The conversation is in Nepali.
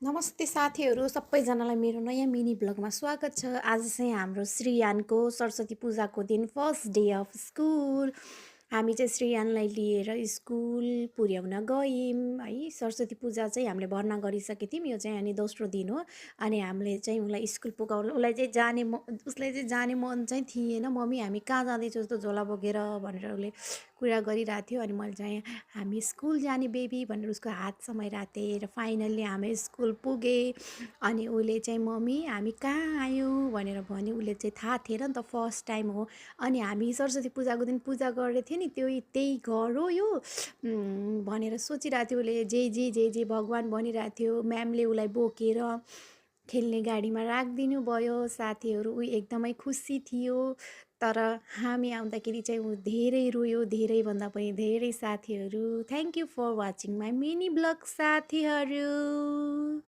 नमस्ते साथीहरू सबैजनालाई मेरो नयाँ मिनी ब्लगमा स्वागत छ। आज चाहिँ हाम्रो श्रीयानको सरस्वती पूजाको दिन फर्स्ट डे अफ स्कुल। हामी चाहिँ श्रीयानलाई लिएर स्कुल पुर्याउन गयौँ है। सरस्वती पूजा चाहिँ हामीले भर्ना गरिसकेको थियौँ। यो चाहिँ अनि दोस्रो दिन हो। अनि हामीले चाहिँ उसलाई स्कुल पुगाउनु उसलाई चाहिँ जाने मन चाहिँ थिएन। मम्मी हामी कहाँ जाँदैछौँ यस्तो झोला बोकेर भनेर उसले कुरा गरिरहेको थियो। अनि मैले चाहिँ हामी स्कुल जाने बेबी भनेर उसको हात समाइरहेको थिएँ र फाइनल्ली हामी स्कुल पुगेँ। अनि उसले चाहिँ मम्मी हामी कहाँ आयौँ भनेर भन्यो। उसले चाहिँ थाहा थिएन नि त, फर्स्ट टाइम हो। अनि हामी सरस्वती पूजाको दिन पूजा गरेको थियो नि, त्यही घर हो यो भनेर सोचिरहेको थियो उसले। जय जय भगवान् भनिरहेको थियो। म्यामले उसलाई बोकेर खेल्ने गाडीमा राखिदिनु भयो। साथीहरू ऊ एकदमै खुसी थियो। तर हामी आउँदाखेरि चाहिँ ऊ धेरै रोयो, धेरैभन्दा पनि धेरै। साथीहरू thank you for watching my mini blog साथीहरू।